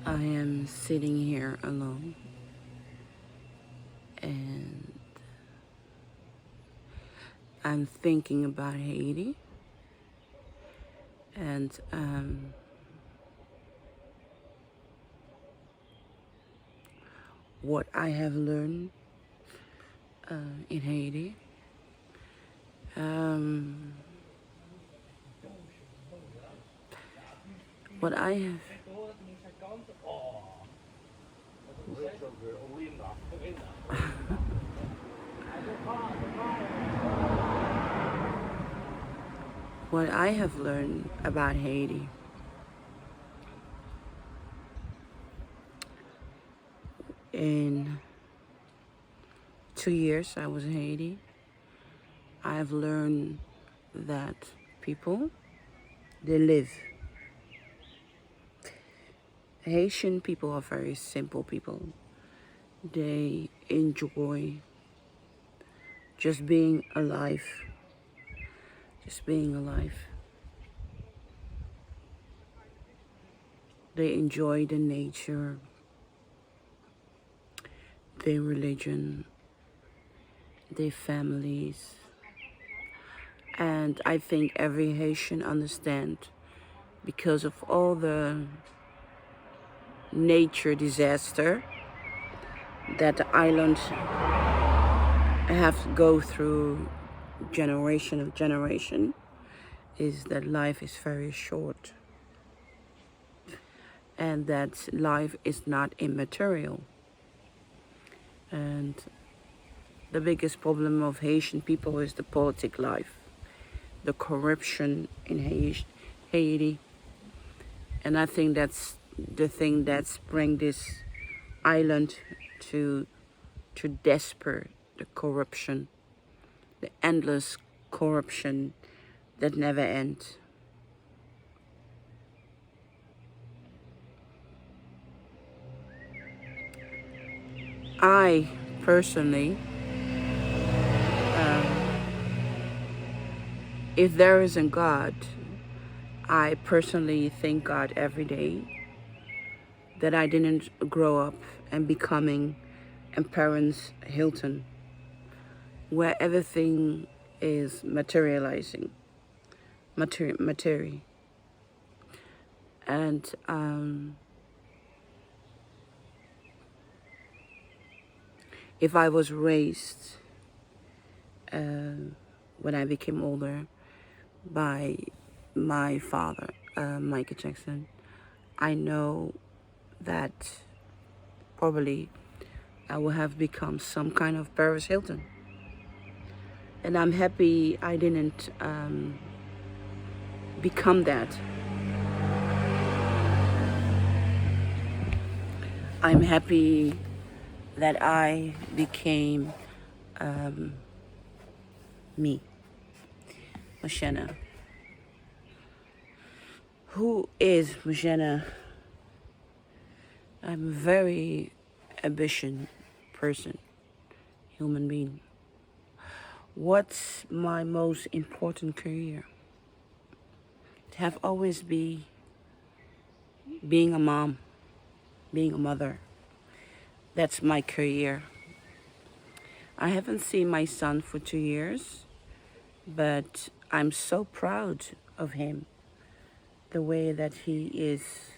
I am sitting here alone and I'm thinking about Haiti and what I have learned in Haiti. Um, what I have what I have learned about Haiti in 2 years I was in Haiti. I've learned that people, they live. Haitian people are very simple people. They enjoy just being alive. Just being alive. They enjoy the nature, their religion, their families. And I think every Haitian understands because of all the nature disaster that the island have to go through generation of generation, is that life is very short and that life is not immaterial. And the biggest problem of Haitian people is the politic life, the corruption in Haiti. And I think that's the thing that's bring this island to despair, the corruption, the endless corruption that never ends. I personally, if there isn't God, I personally thank God every day that I didn't grow up and becoming in parents Hilton, where everything is materializing, material. And if I was raised when I became older by my father, Michael Jackson, I know that probably I will have become some kind of Paris Hilton. And I'm happy I didn't become that. I'm happy that I became me, Mocienne. Who is Mocienne? I'm a very ambitious person, human being. What's my most important career? To have always be being a mom, being a mother. That's my career. I haven't seen my son for 2 years, but I'm so proud of him, the way that he is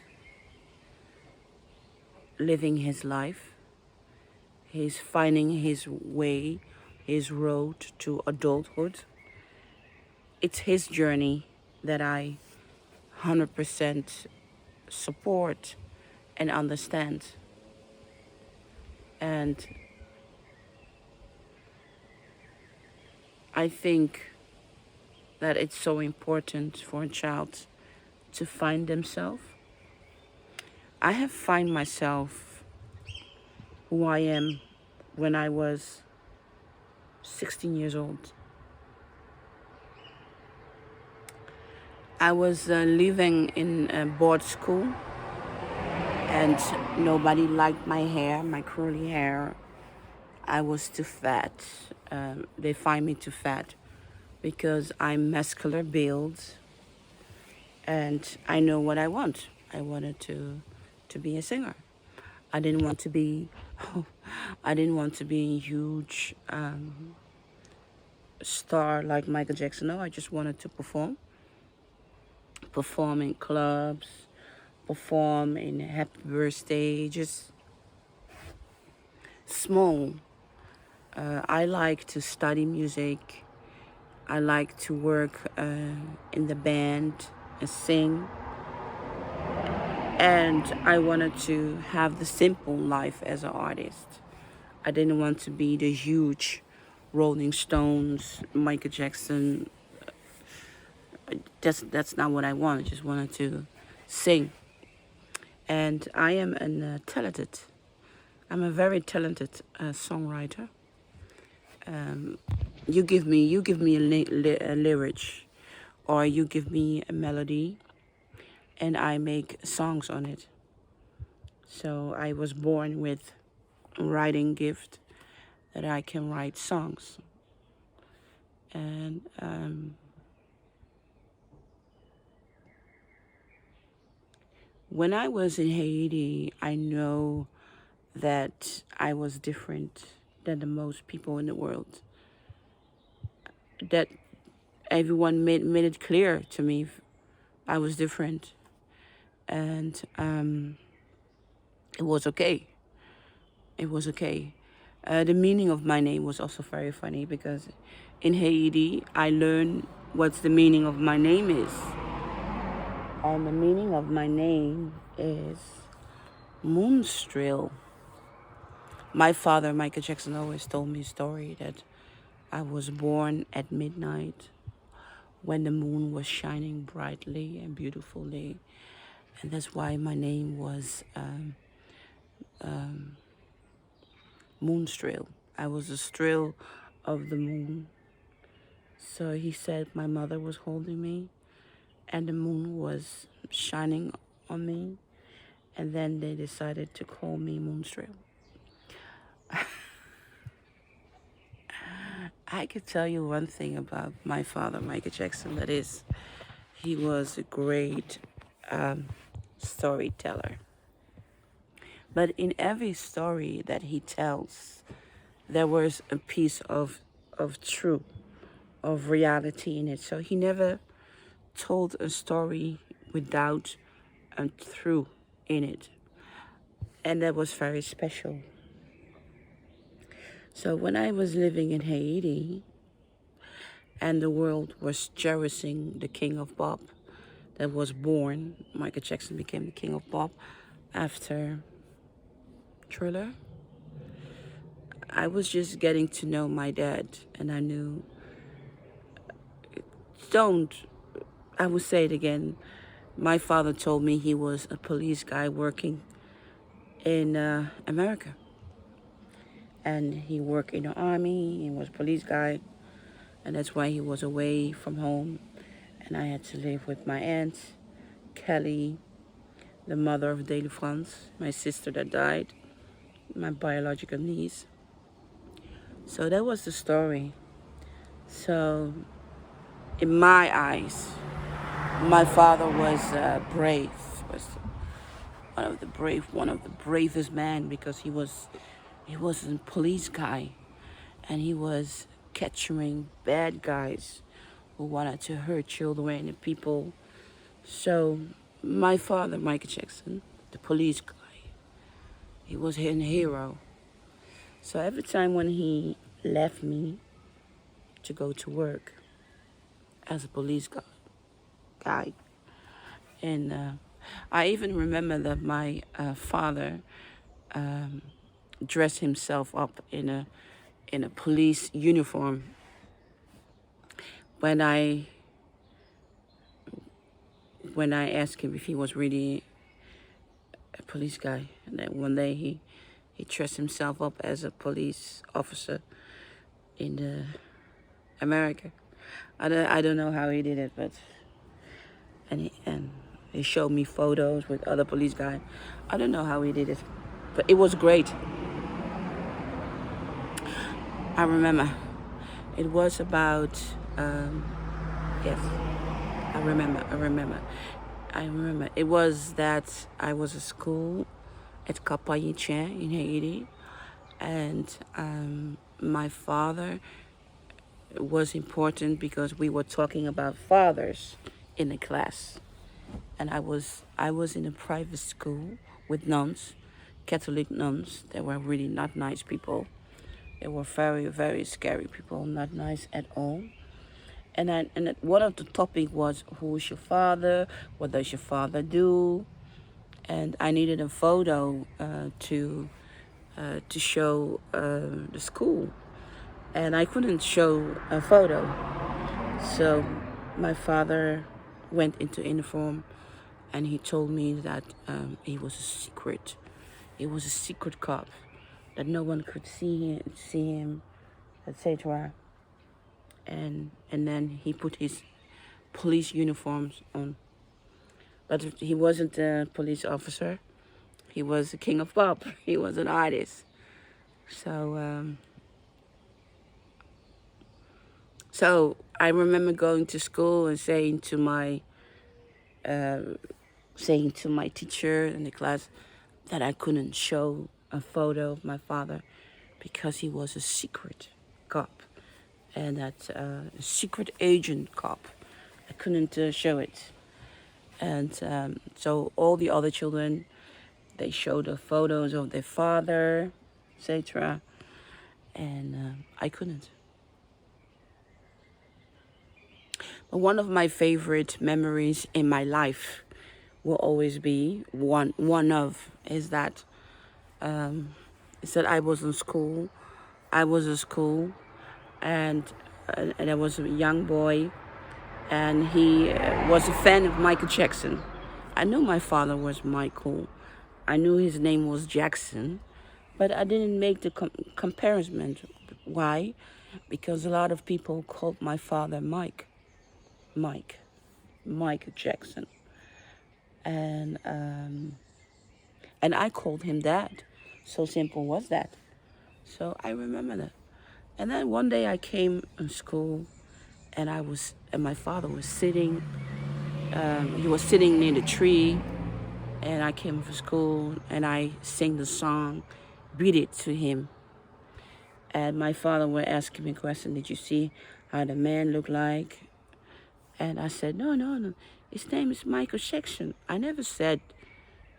living his life. He's finding his way, his road to adulthood. It's his journey that I 100% support and understand. And I think that it's so important for a child to find themselves. I have find myself who I am when I was 16 years old. I was living in a board school and nobody liked my hair, my curly hair. I was too fat. They find me too fat because I'm muscular build and I know what I want. I wanted to to be a singer. I didn't want to be, I didn't want to be a huge star like Michael Jackson. No, I just wanted to perform in clubs, perform in happy birthday, just small. I like to study music. I like to work in the band and sing. And I wanted to have the simple life as an artist. I didn't want to be the huge Rolling Stones, Michael Jackson. That's not what I want. I just wanted to sing. And I am I'm a very talented songwriter. You give me a lyric, or you give me a melody, and I make songs on it. So I was born with a writing gift that I can write songs. And when I was in Haiti, I know that I was different than the most people in the world. That everyone made it clear to me I was different. And it was okay. It was okay. The meaning of my name was also very funny, because in Haiti, I learned what the meaning of my name is. And the meaning of my name is Moonstrail. My father, Michael Jackson, always told me a story that I was born at midnight when the moon was shining brightly and beautifully. And that's why my name was Moonstrail. I was a strail of the moon. So he said my mother was holding me and the moon was shining on me. And then they decided to call me Moonstrail. I could tell you one thing about my father, Michael Jackson, that is, he was a great storyteller. But in every story that he tells, there was a piece of truth, of reality in it. So he never told a story without a truth in it. And that was very special. So when I was living in Haiti and the world was cherishing the king of pop that was born, Michael Jackson became the king of pop after Thriller. I was just getting to know my dad, and I knew, I will say it again, my father told me he was a police guy working in America. And he worked in the army, he was a police guy, and that's why he was away from home. And I had to live with my aunt, Kelly, the mother of Daily France, my sister that died, my biological niece. So that was the story. So in my eyes, my father was brave, was one of the bravest men, because he was a police guy, and he was capturing bad guys who wanted to hurt children and people. So my father, Michael Jackson, the police guy, he was a hero. So every time when he left me to go to work as a police guy, and I even remember that my father dressed himself up in a police uniform when I asked him if he was really a police guy. And then one day he dressed himself up as a police officer in America. I don't know how he did it, but and he showed me photos with other police guys. I don't know how he did it, but it was great. I remember. It was about, yes, I remember. I remember it was that I was at school at Mocienne in Haiti, and my father was important because we were talking about fathers in the class, and I was in a private school with nuns, Catholic nuns. They were really not nice people. They were very, very scary people, not nice at all. And one of the topic was, who is your father? What does your father do? And I needed a photo to show the school, and I couldn't show a photo. So my father went into uniform, and he told me that he was a secret. He was a secret cop, that no one could see him, etc. And then he put his police uniforms on, but he wasn't a police officer. He was the king of pop. He was an artist. So I remember going to school and saying to my teacher in the class that I couldn't show a photo of my father because he was a secret cop, and that a secret agent cop. I couldn't show it. And so all the other children, they showed the photos of their father, etc. And I couldn't. But one of my favorite memories in my life will always be is that I was in school. I was in school, and I was a young boy, and he was a fan of Michael Jackson. I knew my father was Michael. I knew his name was Jackson, but I didn't make the comparison. Why? Because a lot of people called my father Michael Jackson, and I called him Dad. So simple was that. So I remember that. And then one day I came in school, and my father was sitting. He was sitting near the tree, and I came from school, and I sang the song, "Beat It" to him. And my father was asking me a question: Did you see how the man looked like? And I said, no. His name is Michael Jackson. I never said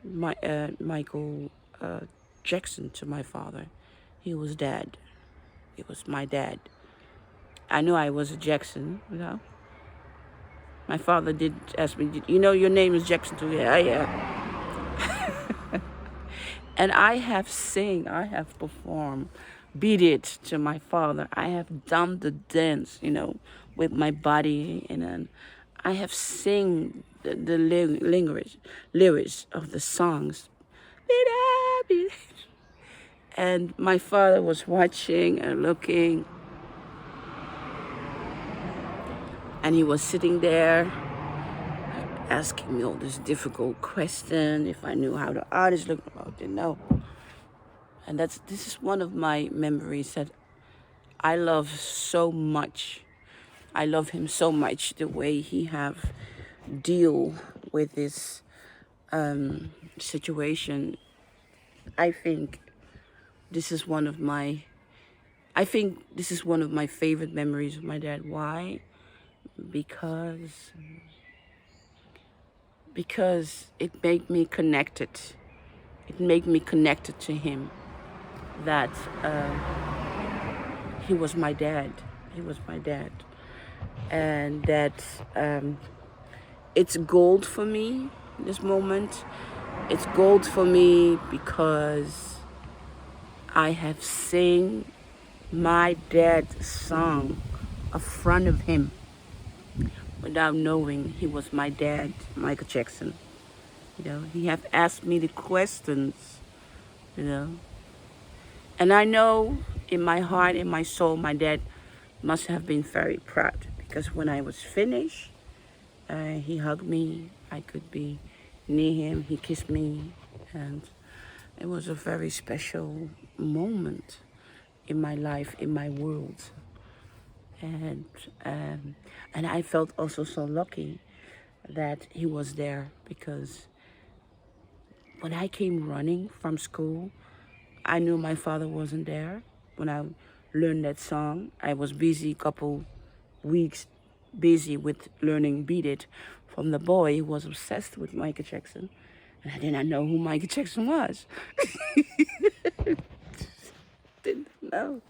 Michael Jackson to my father. He was Dad. He was my dad. I knew I was a Jackson, you know. My father did ask me, you know your name is Jackson too? Yeah, yeah. And I have performed Beat It to my father. I have done the dance, with my body, and then I have sing the lyrics of the songs. Beat it, beat it. And my father was watching and looking, and he was sitting there asking me all this difficult question, if I knew how the artist looked. I didn't know. And this is one of my memories that I love so much. I love him so much, the way he have deal with this situation. I think this is one of my favorite memories of my dad. Why? Because it made me connected. It made me connected to him. That he was my dad. He was my dad. And that it's gold for me, this moment. It's gold for me because I have sang my dad's song in front of him without knowing he was my dad, Michael Jackson. He have asked me the questions, And I know in my heart, in my soul, my dad must have been very proud, because when I was finished, he hugged me. I could be near him. He kissed me, and it was a very special moment in my life, in my world. And I felt also so lucky that he was there, because when I came running from school, I knew my father wasn't there. When I learned that song, I was busy, couple weeks busy with learning Beat It from the boy who was obsessed with Michael Jackson. And I did not know who Michael Jackson was. Didn't know.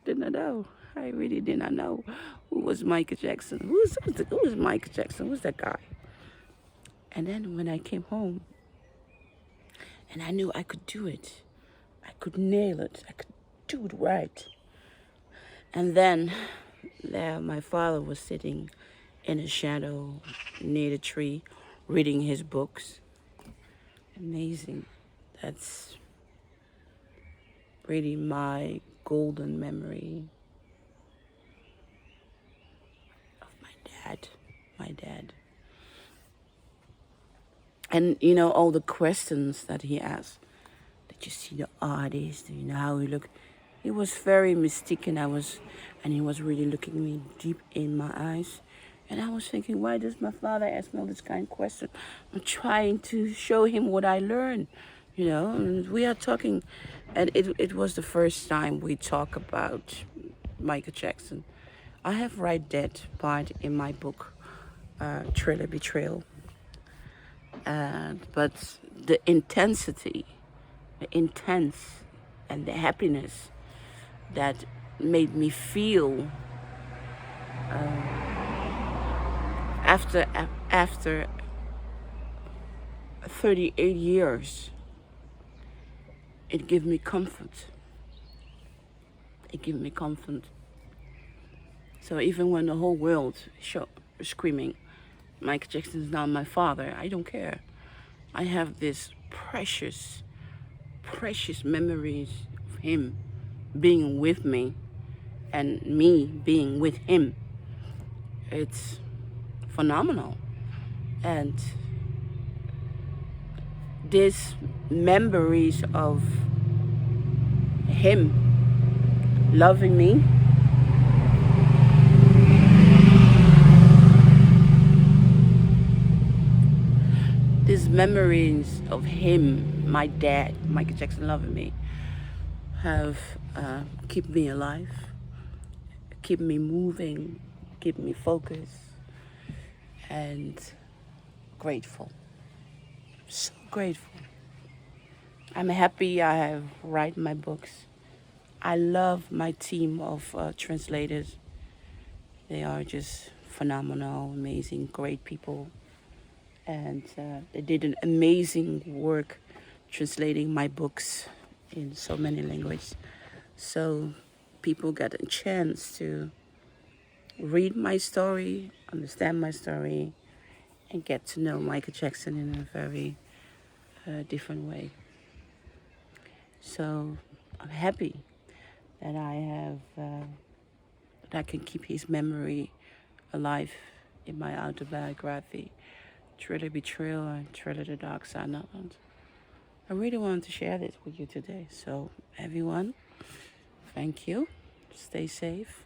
Did not know. I really did not know who was Michael Jackson. Who is Michael Jackson? Who's that guy? And then when I came home, and I knew I could do it, I could nail it, I could do it right. And then there, my father was sitting in a shadow near the tree, reading his books. Amazing. That's really my golden memory of my dad. My dad. And you know, all the questions that he asked. Did you see the artist? Do you know how he looked? It was very mystic, and he was really looking me deep in my eyes. And I was thinking, why does my father ask me all this kind of question? I'm trying to show him what I learned, you know. And we are talking, and it was the first time we talk about Michael Jackson. I have read that part in my book, Thriller Betrayal. But the intensity, the intense, and the happiness that made me feel after 38 years, it gave me comfort. It gave me comfort. So even when the whole world screaming, Michael Jackson is not my father, I don't care. I have this precious, precious memories of him being with me and me being with him. It's phenomenal. And these memories of him loving me, these memories of him, my dad, Michael Jackson loving me, have keep me alive, keep me moving, keep me focused, and grateful. So grateful. I'm happy I have written my books. I love my team of translators. They are just phenomenal, amazing, great people. And they did an amazing work translating my books in so many languages. So people got a chance to read my story, understand my story, and get to know Michael Jackson in a very different way. So I'm happy that I have that I can keep his memory alive in my autobiography, Thriller Betrayal and Thriller the Dark Side. Not. I really wanted to share this with you today. So everyone, thank you. Stay safe.